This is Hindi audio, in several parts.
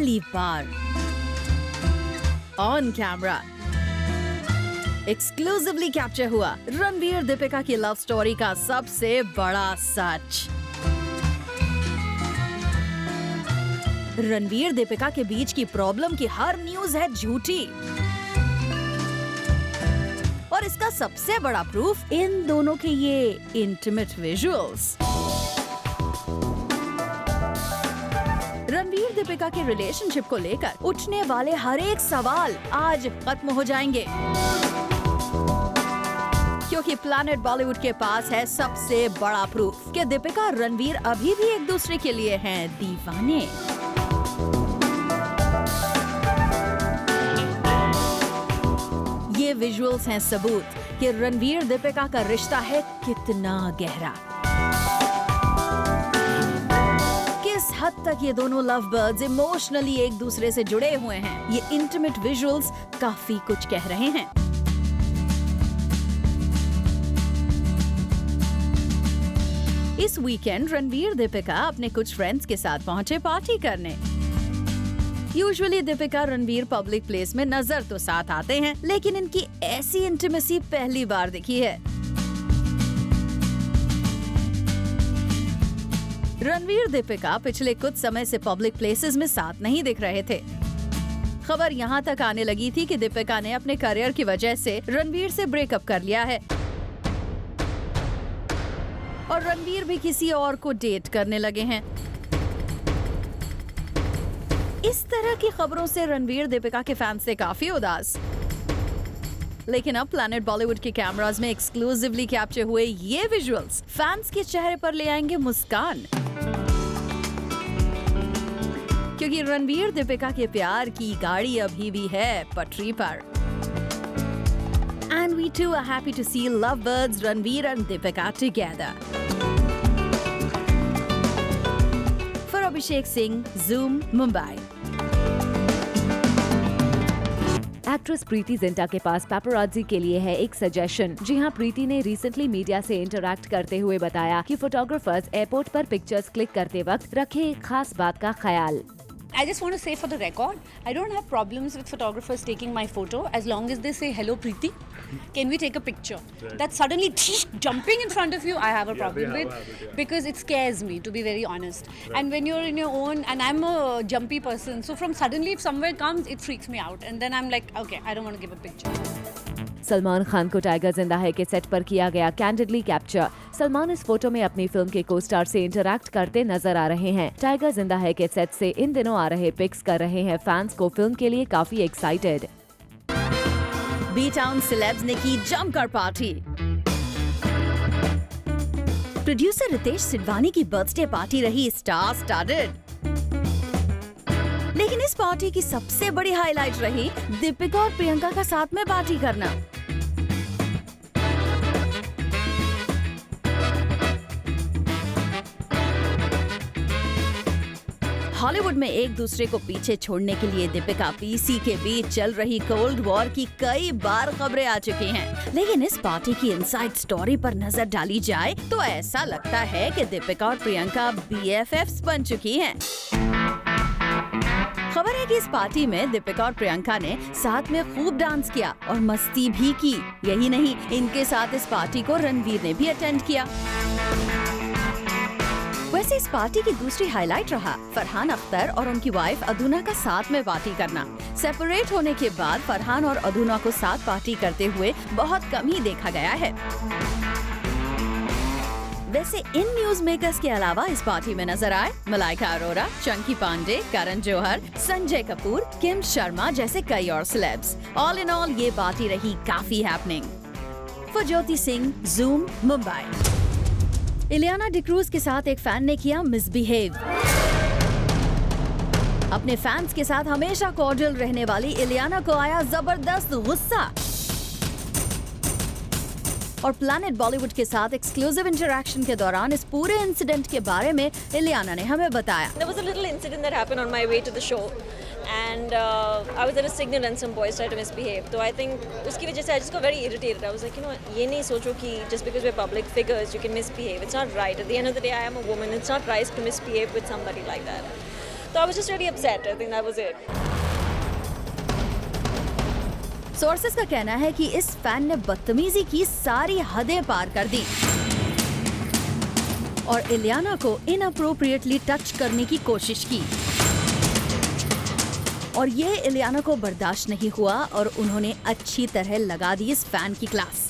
पहली बार ऑन कैमरा एक्सक्लूसिवली कैप्चर हुआ रणवीर दीपिका की लव स्टोरी का सबसे बड़ा सच। रणवीर दीपिका के बीच की प्रॉब्लम की हर न्यूज है झूठी और इसका सबसे बड़ा प्रूफ इन दोनों के ये इंटीमेट विजुअल्स। रणवीर दीपिका के रिलेशनशिप को लेकर उठने वाले हर एक सवाल आज खत्म हो जाएंगे, क्योंकि प्लैनेट बॉलीवुड के पास है सबसे बड़ा प्रूफ कि दीपिका और रणवीर अभी भी एक दूसरे के लिए हैं दीवाने। ये विजुअल्स हैं सबूत कि रणवीर दीपिका का रिश्ता है कितना गहरा, किस हद तक ये दोनों लव बर्ड्स इमोशनली एक दूसरे से जुड़े हुए हैं। ये इंटीमेट विजुअल्स काफी कुछ कह रहे हैं। इस वीकेंड रणवीर दीपिका अपने कुछ फ्रेंड्स के साथ पहुंचे पार्टी करने। Usually Deepika Ranveer public place में नजर तो साथ आते हैं, लेकिन इनकी ऐसी इंटीमेसी पहली बार दिखी है। रणवीर दीपिका पिछले कुछ समय से पब्लिक प्लेसेस में साथ नहीं दिख रहे थे। खबर यहाँ तक आने लगी थी कि दीपिका ने अपने करियर की वजह से रणवीर से ब्रेकअप कर लिया है और रणवीर भी किसी और को डेट करने लगे हैं। इस तरह की खबरों से रणवीर दीपिका के फैंस थे काफी उदास, लेकिन अब प्लैनेट बॉलीवुड के कैमरास में एक्सक्लूसिवली कैप्चर हुए ये विजुअल्स फैंस के चेहरे पर ले आएंगे मुस्कान, क्योंकि रणवीर दीपिका के प्यार की गाड़ी अभी भी है पटरी पर। And we too are happy to see lovebirds Ranveer and Deepika together. For Abhishek Singh, Zoom, Mumbai. Actress Preity Zinta के पास पैपराज़ी के लिए है एक सजेशन। जी हाँ, प्रीति ने रिसेंटली मीडिया से इंटरैक्ट करते हुए बताया कि फोटोग्राफर्स एयरपोर्ट पर पिक्चर्स क्लिक करते वक्त रखे एक खास बात का ख्याल। I just want to say for the record, I don't have problems with photographers taking my photo as long as they say, hello Preeti, can we take a picture? Right. That suddenly jumping in front of you, I have a problem with, because it scares me, to be very honest. Right. And when you're in your own, and I'm a jumpy person, so from suddenly if somewhere comes, it freaks me out. And then I'm like, okay, I don't want to give a picture. Salman Khan को टाइगर जिंदा है के सेट पर किया गया कैंडिडली कैप्चर। सलमान इस फोटो में अपनी फिल्म के को स्टार से इंटरैक्ट करते नजर आ रहे हैं। टाइगर जिंदा है के सेट से इन दिनों आ रहे पिक्स कर रहे हैं फैंस को फिल्म के लिए काफी एक्साइटेड। बी टाउन सेलेब्स ने की जमकर पार्टी। प्रोड्यूसर रितेश सिडवानी की बर्थडे पार्टी रही स्टार स्टार्डेड, लेकिन इस पार्टी की सबसे बड़ी हाईलाइट रही दीपिका और प्रियंका का साथ में पार्टी करना। हॉलीवुड में एक दूसरे को पीछे छोड़ने के लिए दीपिका पीसी के बीच चल रही कोल्ड वॉर की कई बार खबरें आ चुकी हैं, लेकिन इस पार्टी की इनसाइड स्टोरी पर नजर डाली जाए तो ऐसा लगता है कि दीपिका और प्रियंका BFFs बन चुकी हैं। खबर है कि इस पार्टी में दीपिका और प्रियंका ने साथ में खूब डांस किया और मस्ती भी की। यही नहीं, इनके साथ इस पार्टी को रणवीर ने भी अटेंड किया। वैसे इस पार्टी की दूसरी हाईलाइट रहा फरहान अख्तर और उनकी वाइफ अधूना का साथ में पार्टी करना। सेपरेट होने के बाद फरहान और अधूना को साथ पार्टी करते हुए बहुत कम ही देखा गया है। वैसे इन न्यूज मेकर्स के अलावा इस पार्टी में नजर आए मलाइका अरोरा, चंकी पांडे, करण जौहर, संजय कपूर, किम शर्मा जैसे कई और सेलेब्स। ऑल इन ऑल ये पार्टी रही काफी happening. For Jyoti Singh, zoom, Mumbai. Ileana D'Cruz के साथ एक फैन ने किया मिसबिहेव। अपने फैंस के साथ हमेशा कॉर्डियल रहने वाली इलियाना को आया जबरदस्त गुस्सा और प्लैनेट बॉलीवुड के साथ एक्सक्लूसिव इंटरैक्शन के दौरान इस पूरे इंसिडेंट के बारे में इलियाना ने हमें बताया। There was a little incident that happened on my way to the show and I was at a signal and some boys tried to misbehave. So I think उसकी वजह से I just got very irritated. I was like, ये नहीं सोचो कि just because we're public figures you can misbehave. It's not right. At the end of the day I am a woman. It's not right to misbehave with somebody like that. So I was just really upset. I think that was it. Sources का कहना है कि इस फैन ने बदतमीजी की सारी हदें पार कर दी और इलियाना को इनअप्रोप्रिएटली टच करने की कोशिश की और ये इलियाना को बर्दाश्त नहीं हुआ और उन्होंने अच्छी तरह लगा दी इस फैन की क्लास।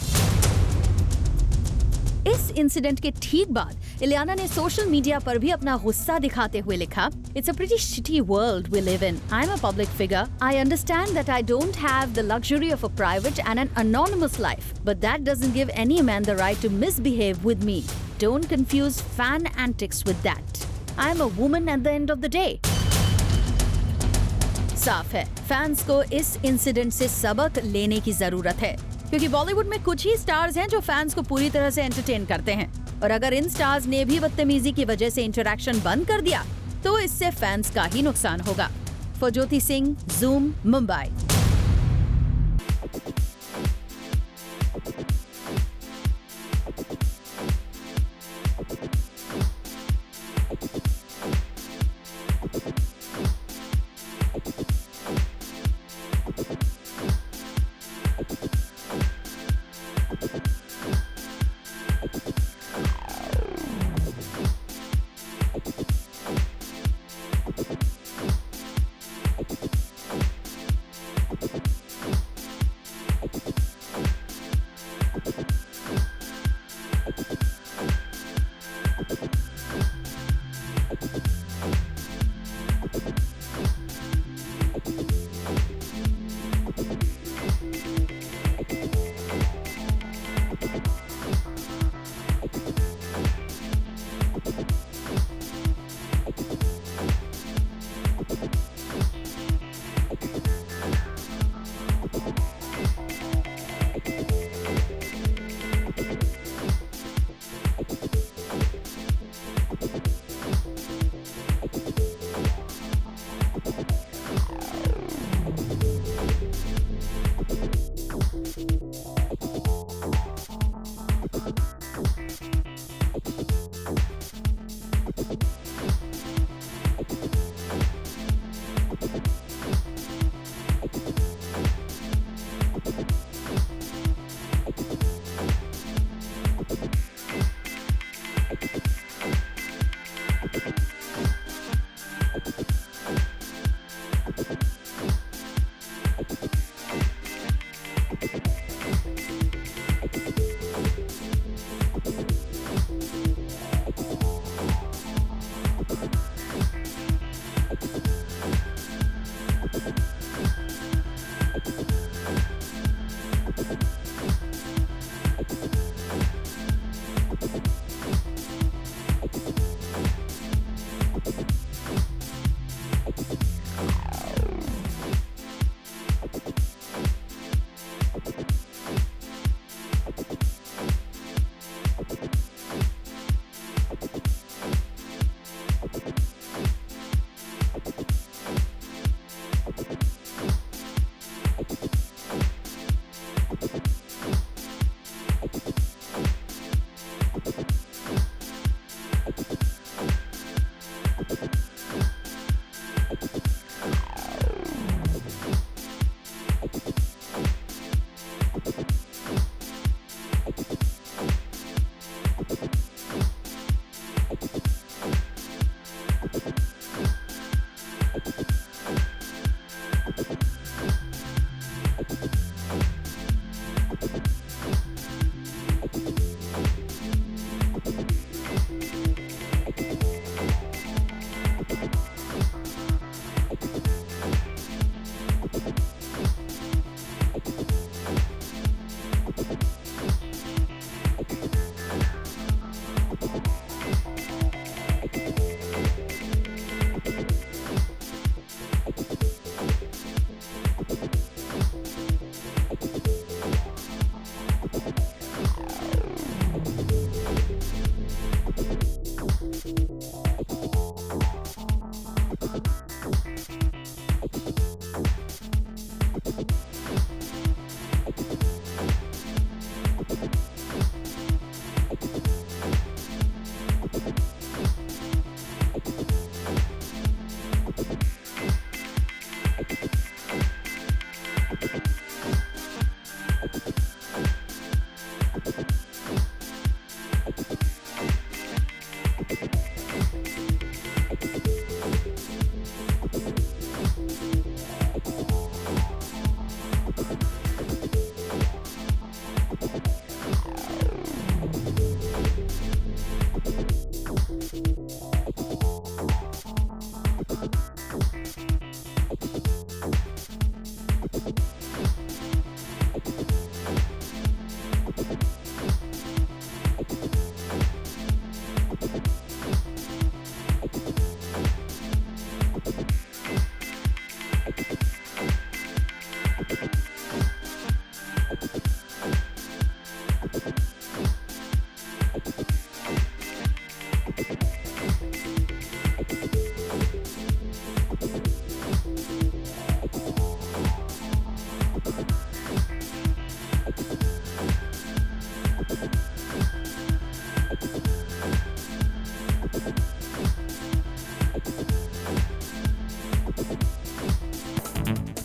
इस इंसिडेंट के ठीक बाद इलियाना ने सोशल मीडिया पर भी अपना गुस्सा दिखाते हुए लिखा, "It's a pretty shitty world we live in. I'm a public figure. I understand that I don't have the luxury of a private and an anonymous life, but that doesn't give any man the right to misbehave with me. Don't confuse fan antics with that. I'm a woman at the end of the day." साफ है, फैंस को इस इंसिडेंट से सबक लेने की जरूरत है, क्योंकि बॉलीवुड में कुछ ही स्टार्स हैं जो फैंस को पूरी तरह से एंटरटेन करते हैं और अगर इन स्टार्स ने भी बदतमीजी की वजह से इंटरैक्शन बंद कर दिया तो इससे फैंस का ही नुकसान होगा। For Jyoti Singh, zoom, Mumbai.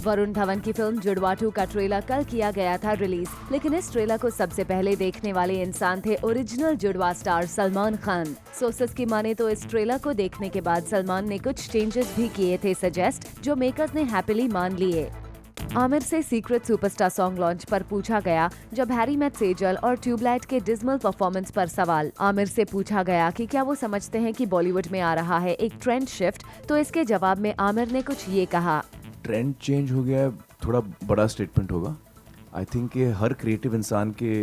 वरुण धवन की फिल्म जुड़वा 2 का ट्रेलर कल किया गया था रिलीज, लेकिन इस ट्रेलर को सबसे पहले देखने वाले इंसान थे ओरिजिनल जुड़वा स्टार सलमान खान। सोर्सेस की माने तो इस ट्रेलर को देखने के बाद सलमान ने कुछ चेंजेस भी किए थे सजेस्ट, जो मेकर्स ने हैप्पीली मान लिए। आमिर से सीक्रेट सुपरस्टार सॉन्ग लॉन्च पर पूछा गया जब हैरी मेट सेजल और ट्यूबलाइट के डिस्मल परफॉर्मेंस पर सवाल। आमिर से पूछा गया कि क्या वो समझते हैं कि बॉलीवुड में आ रहा है एक ट्रेंड शिफ्ट, तो इसके जवाब में आमिर ने कुछ ये कहा। ट्रेंड चेंज हो गया है, थोड़ा बड़ा स्टेटमेंट होगा। आई थिंक ये हर क्रिएटिव इंसान के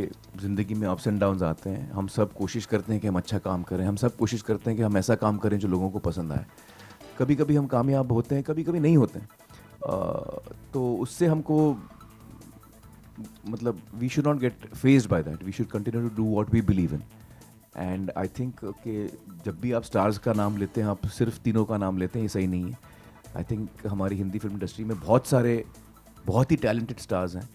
ज़िंदगी में अप्स एंड डाउन्स आते हैं। हम सब कोशिश करते हैं कि हम अच्छा काम करें, हम सब कोशिश करते हैं कि हम ऐसा काम करें जो लोगों को पसंद आए। कभी कभी हम कामयाब होते हैं, कभी कभी नहीं होते हैं। तो उससे हमको मतलब we should not get fazed by that, we should continue to do what we believe in. And I think कि जब भी आप स्टार्स का नाम लेते हैं, आप सिर्फ तीनों का नाम लेते हैं, ये सही नहीं है। आई थिंक हमारी हिंदी फिल्म इंडस्ट्री में बहुत सारे बहुत ही टैलेंटेड स्टार्स हैं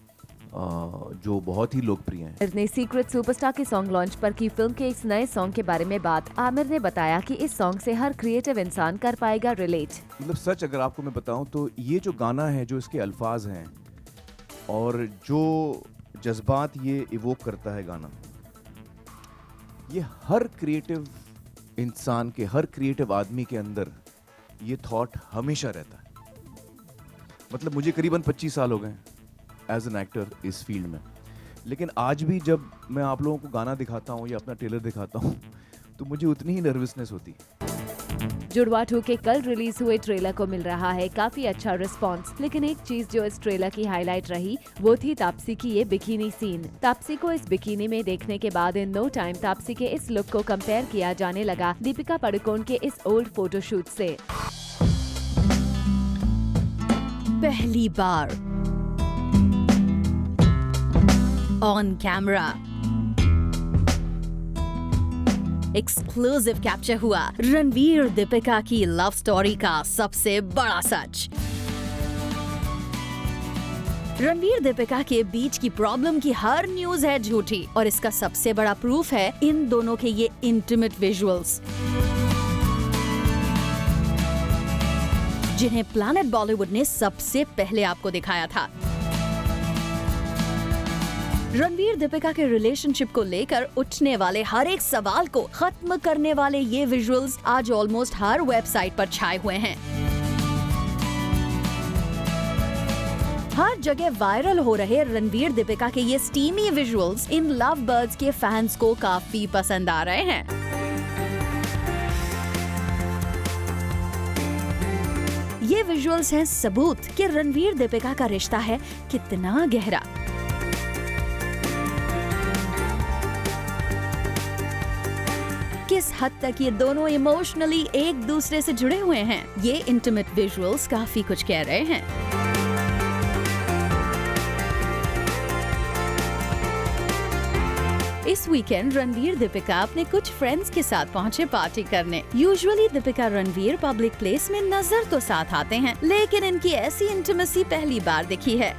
जो बहुत ही लोकप्रिय हैं। आमिर ने सीक्रेट सुपरस्टार के सॉन्ग लॉन्च पर की फिल्म के इस नए सॉन्ग के बारे में बात। आमिर ने बताया कि इस सॉन्ग से हर क्रिएटिव इंसान कर पाएगा रिलेट। मतलब सच अगर आपको मैं बताऊं तो ये जो गाना है, जो इसके अल्फाज हैं और जो जज्बात ये इवोक करता है गाना, ये हर क्रिएटिव इंसान के, हर क्रिएटिव आदमी के अंदर ये थॉट हमेशा रहता है। मतलब मुझे करीबन 25 साल हो गए एज एन एक्टर इस फील्ड में, लेकिन आज भी जब मैं आप लोगों को गाना दिखाता हूँ या अपना ट्रेलर दिखाता हूँ तो मुझे उतनी ही नर्वसनेस होती है। जुड़वा 2 के कल रिलीज हुए ट्रेलर को मिल रहा है काफी अच्छा रिस्पांस, लेकिन एक चीज जो इस ट्रेलर की हाईलाइट रही वो थी तापसी की ये बिकिनी सीन। तापसी को इस बिकिनी में देखने के बाद इन नो टाइम तापसी के इस लुक को कंपेयर किया जाने लगा दीपिका पादुकोण के इस ओल्ड फोटोशूट से। पहली बार ऑन कैमरा एक्सक्लूसिव कैप्चर हुआ रणवीर दीपिका की लव स्टोरी का सबसे बड़ा सच। रणवीर दीपिका के बीच की प्रॉब्लम की हर न्यूज है झूठी, और इसका सबसे बड़ा प्रूफ है इन दोनों के ये इंटीमेट विजुअल्स, जिन्हें प्लैनेट बॉलीवुड ने सबसे पहले आपको दिखाया था। रणवीर दीपिका के रिलेशनशिप को लेकर उठने वाले हर एक सवाल को खत्म करने वाले ये विजुअल्स आज ऑलमोस्ट हर वेबसाइट पर छाए हुए हैं। हर जगह वायरल हो रहे रणवीर दीपिका के ये steamy visuals in love birds के फैंस को काफी पसंद आ रहे हैं। ये विजुअल्स हैं सबूत कि रणवीर दीपिका का रिश्ता है कितना गहरा। किस हद तक ये दोनों इमोशनली एक दूसरे से जुड़े हुए हैं, ये इंटीमेट विजुअल्स काफी कुछ कह रहे हैं। इस वीकेंड रणवीर दीपिका अपने कुछ फ्रेंड्स के साथ पहुंचे पार्टी करने। Usually Deepika Ranveer public place में नजर तो साथ आते हैं, लेकिन इनकी ऐसी इंटीमेसी पहली बार दिखी है।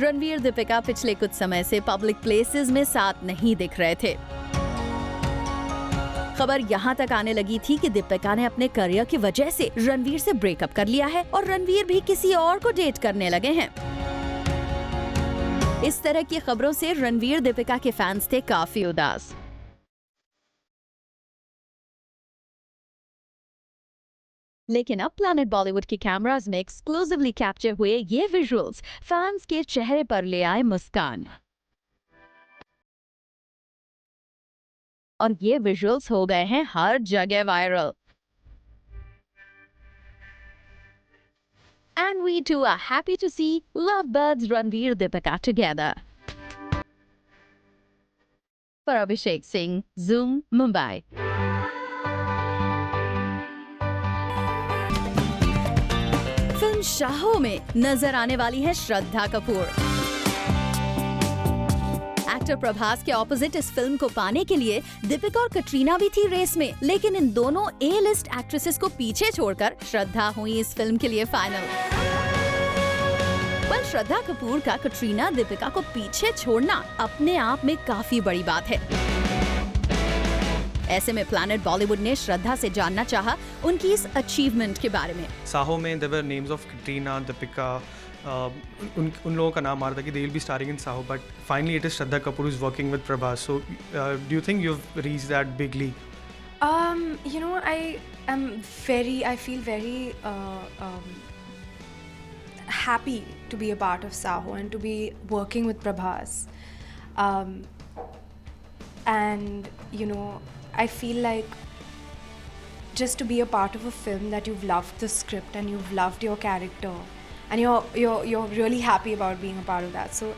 रणवीर दीपिका पिछले कुछ समय से पब्लिक प्लेसेस में साथ नहीं दिख रहे थे। खबर यहाँ तक आने लगी थी कि दीपिका ने अपने करियर की वजह से रणवीर से ब्रेकअप कर लिया है और रणवीर भी किसी और को डेट करने लगे हैं। इस तरह की खबरों से रणवीर दीपिका के फैंस थे काफी उदास। लेकिन अब प्लैनेट बॉलीवुड की कैमरास में एक्सक्लूसिवली कैप्चर हुए ये विजुअल्स फैंस के चेहरे पर ले आए मुस्कान। और ये विजुअल्स हो गए हैं हर जगह viral. And we too are happy to see lovebirds Ranveer Deepika together. For Abhishek Singh, Zoom, Mumbai. Film Shaho में नजर आने वाली है श्रद्धा कपूर। एक्टर प्रभास के ऑपोजिट इस फिल्म को पाने के लिए दीपिका और कटरीना भी थी रेस में, लेकिन इन दोनों ए लिस्ट एक्ट्रेसेस को पीछे छोड़कर श्रद्धा हुई इस फिल्म के लिए फाइनल। पर श्रद्धा कपूर का कटरीना दीपिका को पीछे छोड़ना अपने आप में काफी बड़ी बात है। ऐसे में प्लैनेट बॉलीवुड ने श्रद्धा से जानना चाहा उनकी इस अचीवमेंट के बारे में। साहो में there were names of Katrina, Deepika, उन लोगों का नाम आ रहा था कि they will be starring in Saaho, but finally it is Shraddha Kapoor is working with Prabhas. So do you think you have reached that big league? You know, I feel very happy to be a part of Saho and to be working with Prabhas. And, you know, I feel like just to be a part of a film that you've loved the script and you've loved your character and you're really happy about being a part of that. So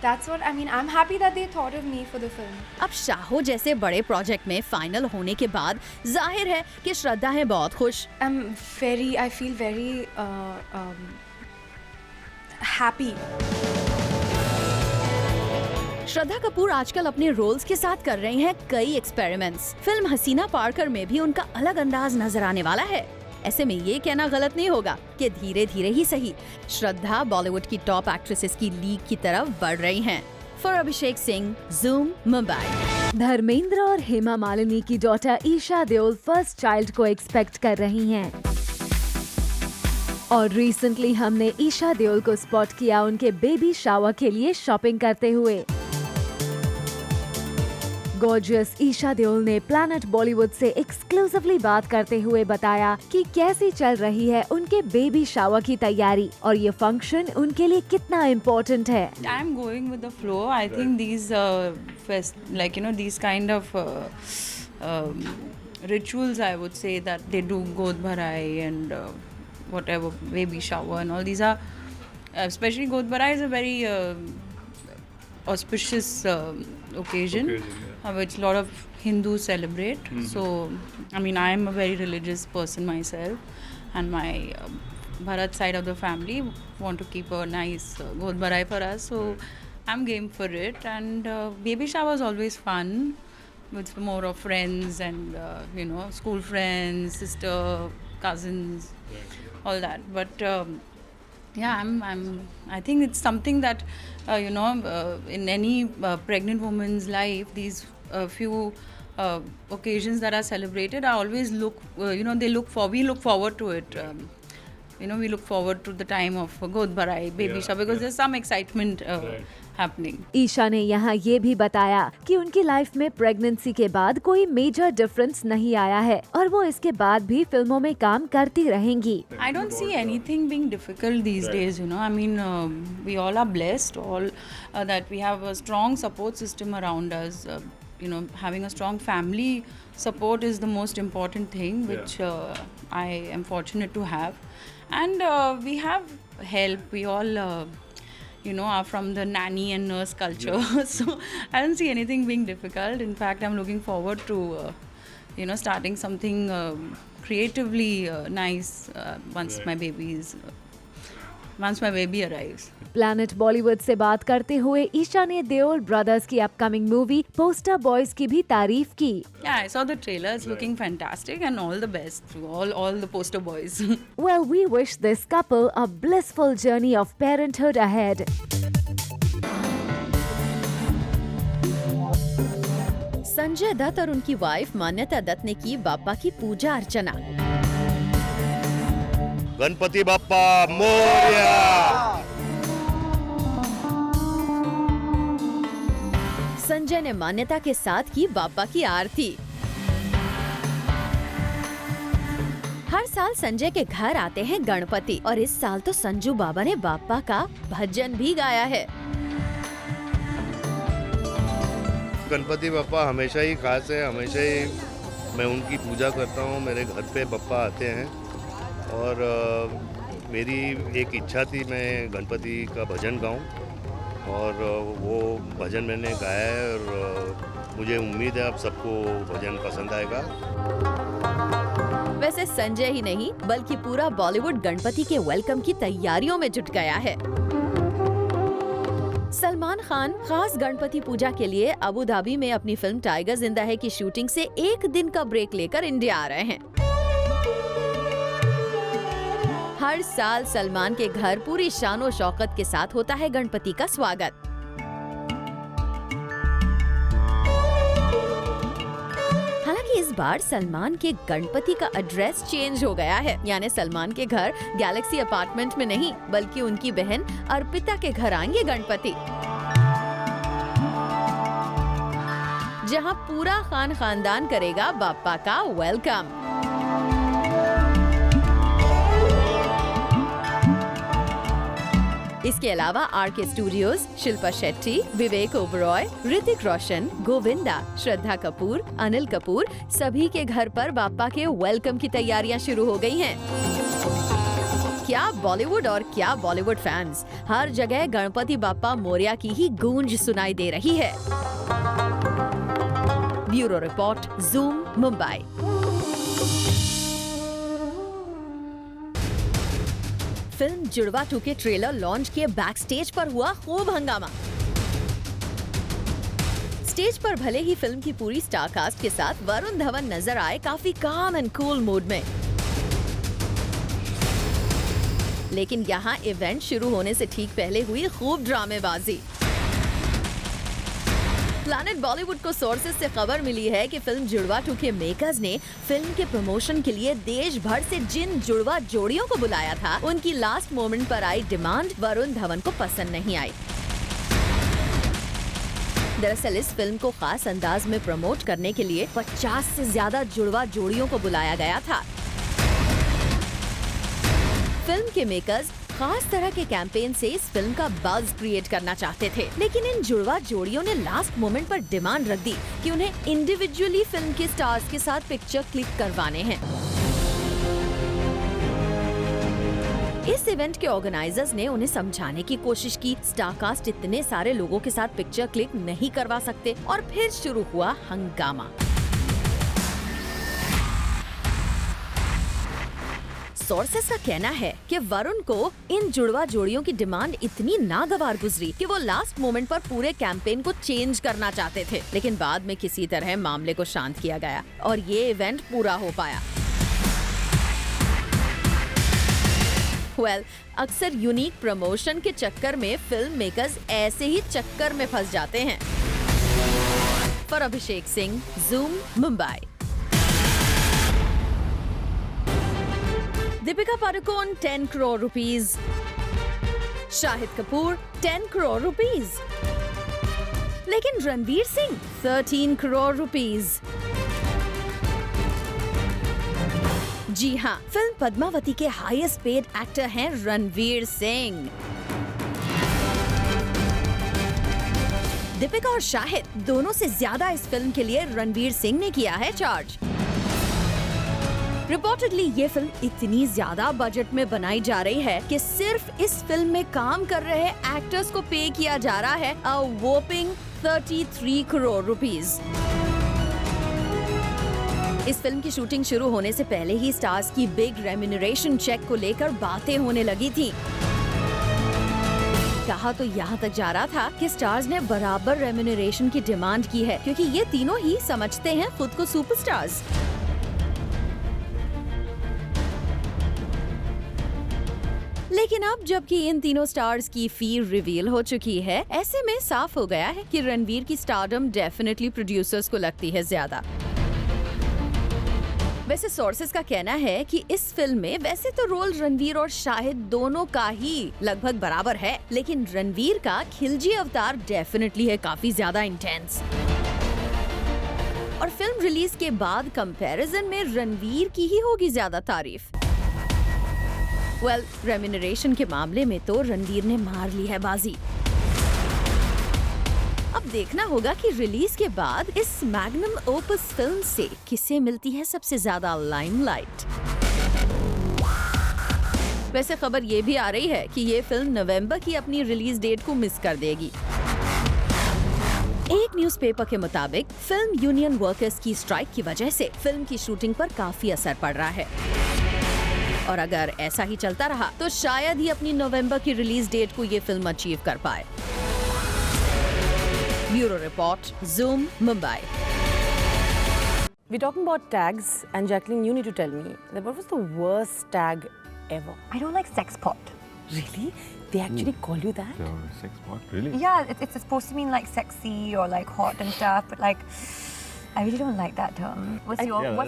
that's what I mean. I'm happy that they thought of me for the film. अब शाहो जैसे बड़े प्रोजेक्ट में फाइनल होने के बाद जाहिर है कि श्रद्धा है बहुत खुश। I feel very happy. Shraddha Kapoor आजकल अपने रोल्स के साथ कर रही हैं कई एक्सपेरिमेंट्स। फिल्म हसीना पारकर में भी उनका अलग अंदाज नजर आने वाला है। ऐसे में ये कहना गलत नहीं होगा कि धीरे धीरे ही सही श्रद्धा बॉलीवुड की टॉप एक्ट्रेसेस की लीग की तरफ बढ़ रही हैं। For Abhishek Singh, Zoom, Mumbai. धर्मेंद्र और हेमा मालिनी की daughter Isha Deol first child को एक्सपेक्ट कर रही हैं। और रिसेंटली हमने ईशा देओल को स्पॉट किया उनके बेबी शावर के लिए शॉपिंग करते हुए। गॉर्जियस ईशा देओल ने प्लैनेट बॉलीवुड से एक्सक्लूसिवली बात करते हुए बताया कि कैसी चल रही है उनके बेबी शावर की तैयारी और ये फंक्शन उनके लिए कितना इम्पोर्टेंट है। I'm going with the flow. I think these these kind of rituals, I would say, that they do God Bharai and whatever baby shower and all these are, especially God Bharai is a very auspicious occasion. Which a lot of Hindus celebrate. So, I mean, I am a very religious person myself, and my Bharat side of the family want to keep a nice God Bharai for us. So, I'm game for it. And baby shower is always fun with more of friends and school friends, sister, cousins, all that. But I think it's something that in any pregnant woman's life, these few occasions that are celebrated, I always we look forward to it. We look forward to the time of God Bharai, baby shower, because there's some excitement happening. Isha ने यहाँ ये भी बताया कि उनकी लाइफ में प्रेगनेंसी के बाद कोई मेजर डिफरेंस नहीं आया है और वो इसके बाद भी फिल्मों में काम करती रहेंगी। I don't see anything being difficult these days, I mean, we all are blessed, that we have a strong support system around us. Having a strong family support is the most important thing, which I am fortunate to have. And we have help. We all are from the nanny and nurse culture. So I don't see anything being difficult. In fact, I'm looking forward to starting something creatively nice once my baby arrives. Planet Bollywood से बात करते हुए ईशा ने देओल ब्रदर्स की अपकमिंग मूवी पोस्टर बॉयज की भी तारीफ की। Yeah, I saw the trailer. It's looking fantastic, and all the best to all the poster boys. Well, we wish this couple a blissful journey of parenthood ahead. Sanjay Dutt और उनकी वाइफ मान्यता दत्त ने की बाप्पा की पूजा अर्चना। गणपति बाप्पा मोरया। संजय ने मान्यता के साथ की बाप्पा की आरती। हर साल संजय के घर आते हैं गणपति और इस साल तो संजू बाबा ने बाप्पा का भजन भी गाया है। गणपति बाप्पा हमेशा ही खास है, हमेशा ही मैं उनकी पूजा करता हूँ। मेरे घर पे बाप्पा आते हैं और मेरी एक इच्छा थी मैं गणपति का भजन गाऊं और वो भजन मैंने गाया है और मुझे उम्मीद है आप सबको भजन पसंद आएगा। वैसे संजय ही नहीं बल्कि पूरा बॉलीवुड गणपति के वेलकम की तैयारियों में जुट गया है। सलमान खान खास गणपति पूजा के लिए अबू धाबी में अपनी फिल्म टाइगर जिंदा है की शूटिंग से एक दिन का ब्रेक लेकर इंडिया आ रहे हैं। हर साल सलमान के घर पूरी शानो शौकत के साथ होता है गणपति का स्वागत। हालांकि इस बार सलमान के गणपति का एड्रेस चेंज हो गया है, यानी सलमान के घर गैलेक्सी अपार्टमेंट में नहीं बल्कि उनकी बहन अर्पिता के घर आएंगे गणपति, जहां पूरा खानदान करेगा बाप्पा का वेलकम। इसके अलावा आरके स्टूडियोज, शिल्पा शेट्टी, विवेक ओबरॉय, ऋतिक रोशन, गोविंदा, श्रद्धा कपूर, अनिल कपूर सभी के घर पर बाप्पा के वेलकम की तैयारियां शुरू हो गई हैं। क्या बॉलीवुड और क्या बॉलीवुड फैंस, हर जगह गणपति बाप्पा मोरया की ही गूंज सुनाई दे रही है। Bureau report, zoom, Mumbai. Film जुड़वा 2 के ट्रेलर लॉन्च के बैक स्टेज पर हुआ खूब हंगामा। स्टेज पर भले ही फिल्म की पूरी स्टार कास्ट के साथ वरुण धवन नजर आए काफी काम एंड कूल मूड में, लेकिन यहाँ इवेंट शुरू होने से ठीक पहले हुई खूब ड्रामेबाजी। प्लैनेट बॉलीवुड को सोर्सेज से खबर मिली है कि फिल्म जुड़वा 2 के मेकर्स ने फिल्म के प्रमोशन के लिए देश भर से जिन जुड़वा जोड़ियों को बुलाया था, उनकी लास्ट मोमेंट पर आई डिमांड वरुण धवन को पसंद नहीं आई। दरअसल इस फिल्म को खास अंदाज में प्रमोट करने के लिए 50 से ज्यादा जुड़वा जोड़ियों को बुलाया गया था। फिल्म के मेकर्स खास तरह के कैंपेन से इस फिल्म का बज़ क्रिएट करना चाहते थे, लेकिन इन जुड़वा जोड़ियों ने लास्ट मोमेंट पर डिमांड रख दी कि उन्हें इंडिविजुअली फिल्म के स्टार्स के साथ पिक्चर क्लिक करवाने हैं। इस इवेंट के ऑर्गेनाइजर्स ने उन्हें समझाने की कोशिश की, स्टारकास्ट इतने सारे लोगों के साथ पिक्चर क्लिक नहीं करवा सकते, और फिर शुरू हुआ हंगामा। सोर्सेस का कहना है कि वरुण को इन जुड़वा जोड़ियों की डिमांड इतनी नागवार गुजरी कि वो लास्ट मोमेंट पर पूरे कैंपेन को चेंज करना चाहते थे, लेकिन बाद में किसी तरह मामले को शांत किया गया और ये इवेंट पूरा हो पाया। अक्सर यूनिक प्रमोशन के चक्कर में फिल्म मेकर्स ऐसे ही चक्कर में फंस जाते हैं। For Abhishek Singh, Zoom, Mumbai. Deepika Padukone 10 crore rupees, Shahid Kapoor 10 crore rupees, लेकिन रणवीर सिंह 13 करोड़ रुपीस। जी हाँ, फिल्म पद्मावती के हाईएस्ट पेड एक्टर हैं रणवीर सिंह। दीपिका और शाहिद दोनों से ज्यादा इस फिल्म के लिए रणवीर सिंह ने किया है चार्ज। रिपोर्टेडली ये फिल्म इतनी ज्यादा बजट में बनाई जा रही है कि सिर्फ इस फिल्म में काम कर रहे एक्टर्स को पे किया जा रहा है अ वोपिंग 33 करोड़ रुपीस। इस फिल्म की शूटिंग शुरू होने से पहले ही स्टार्स की बिग रेम्यूनरेशन चेक को लेकर बातें होने लगी थी। कहा तो यहाँ तक जा रहा था कि स्टार्स ने बराबर रेम्यूनरेशन की डिमांड की है, क्योंकि ये तीनों ही समझते हैं खुद को सुपरस्टार्स। लेकिन अब जबकि इन तीनों स्टार्स की फी रिवील हो चुकी है, ऐसे में साफ हो गया है कि रणवीर की स्टारडम डेफिनेटली प्रोड्यूसर्स को लगती है ज्यादा। वैसे सोर्सेस का कहना है कि इस फिल्म में वैसे तो रोल रणवीर और शाहिद दोनों का ही लगभग बराबर है, लेकिन रणवीर का खिलजी अवतार डेफिनेटली है काफी ज्यादा इंटेंस। और फिल्म रिलीज के बाद कंपैरिजन में रणवीर की ही होगी ज्यादा तारीफ। रेम्यूनरेशन के मामले में तो रणवीर ने मार ली है बाजी। अब देखना होगा कि रिलीज के बाद इस मैग्नम ओपस फिल्म से किसे मिलती है सबसे ज्यादा लाइमलाइट। वैसे खबर ये भी आ रही है कि ये फिल्म नवंबर की अपनी रिलीज डेट को मिस कर देगी। एक न्यूज़पेपर के मुताबिक फिल्म यूनियन वर्कर्स की स्ट्राइक की वजह से फिल्म की शूटिंग पर काफी असर पड़ रहा है, और अगर ऐसा ही चलता रहा तो शायद ही अपनी नवंबर की रिलीज डेट को ये फिल्म अचीव कर पाए। Bureau Report, Zoom, Mumbai. We're talking about tags, and Jacqueline, you need to tell me that what was the worst tag ever? I don't like sex pot. Really? They actually call you that? Sex pot, really? Yeah, it's supposed to mean like sexy or like hot and stuff, but like I really don't like that term. What's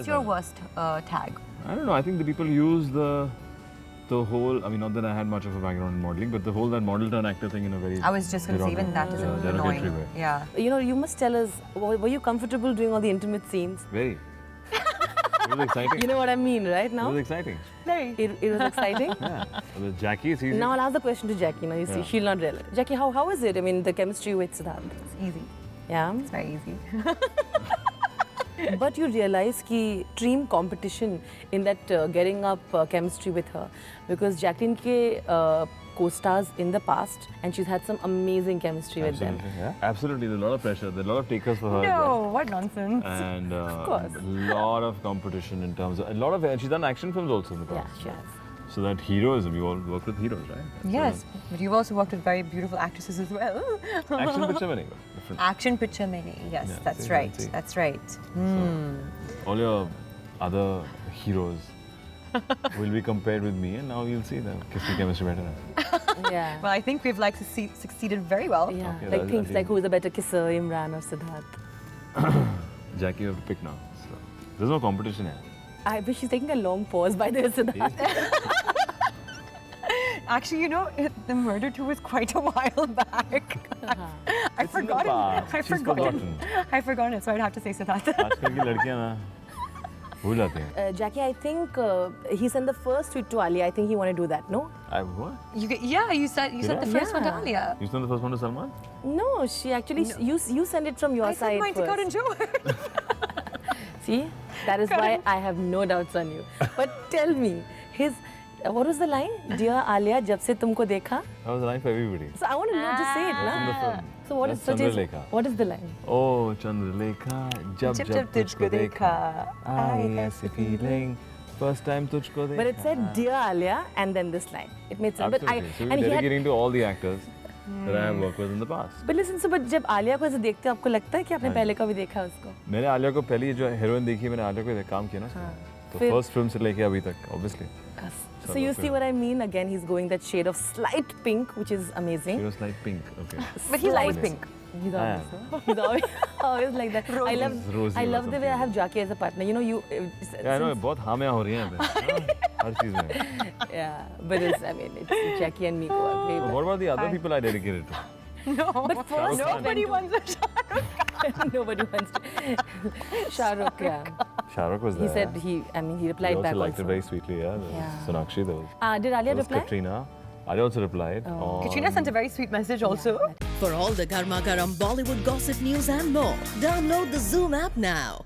your worst tag? I don't know. I think the people use the whole. I mean, not that I had much of a background in modeling, but the whole that model turn actor thing in a very. I was just going to say even that is annoying. Way. Yeah. You know, you must tell us. Were you comfortable doing all the intimate scenes? Very. It was exciting. You know what I mean, right? Now. It was exciting. Very. It was exciting. Yeah. With Jackie, it's easy. Now I'll ask the question to Jackie. Now you see, she'll not realize. Jackie, how is it? I mean, the chemistry with Siddharth. It's easy. Yeah. It's very easy. But you realize ki dream competition in that getting up chemistry with her, because Jacqueline ke co-stars in the past, and she's had some amazing chemistry with them. Yeah. Absolutely. There's a lot of pressure. There's a lot of takers for her. No, what nonsense. And of course. a lot of competition in terms of and she's done action films also in the past. Yeah, she has. So that heroes, we all work with heroes, right? Yes, but you've also worked with very beautiful actresses as well. Action picture mein nahi, different. Action picture mein nahi. Yes, Yeah, that's see, right. see. That's right. So, all your other heroes will be compared with me, and now you'll see that kissi chemistry better hai. Yeah. Well, I think we've like succeeded very well. Yeah. Okay, Like things like who's a better kisser, Imran or Siddharth. Jackie, you have to pick now. So, there's no competition here. I wish she's taking a long pause by the way, Siddharth. Actually, you know, the Murder 2 was quite a while back. I forgot it. I forgot it, so I'd have to say Siddharth. आजकल की लड़कियां ना भूल जाती हैं. Jackie, I think he sent the first tweet to Alia. I think he wanted to do that, no? What? You sent the first one to Alia. You sent the first one to Salman? No, she actually you sent it from your I side sent mine to first. Karan Johar. See, that is why I have no doubts on you. But tell me, what was the line? Dear Alia, jab se tumko dekha. That was the line for everybody. So I want to know, just say it, That's in the na? film. So what That's is Chandralekha. what is the line? Oh, Chandralekha, jab jab tujhko dekha, I ऐसी feeling, first time tujhko dekha. But it said Dear Alia and then this line. It made sense. Absolutely. So we're dedicating to all the actors that I have worked with in the past. But listen, so but जब आलिया को ऐसे देखते हो, आपको लगता है कि आपने पहले कभी देखा उसको? मैंने आलिया को पहली जो हीरोइन देखी है, मैंने आलिया को काम किया ना. तो फर्स्ट फिल्म से लेके अभी तक, obviously. So you see what I mean? Again, he's going that shade of slight pink, which is amazing. Shade of slight pink, okay. But he's always pink. He's always, he's always like that. I love the way I have Jackie as a partner. You know, Yeah, I know. बहुत हामियाँ हो रही हैं हर चीज़ में. Yeah, but it's Jackie and me go agree. What about the other people I dedicated to? No, but first nobody wants a Shah Rukh Khan. Nobody wants to. Shah Rukh, yeah. Shah Rukh was there. He said he replied he back also liked also. it very sweetly, yeah. Sonakshi, there was. Did Alia reply? Katrina. Alia also replied. Oh. Katrina sent a very sweet message also. For all the Garma Garam Bollywood gossip news and more, download the Zoom app now.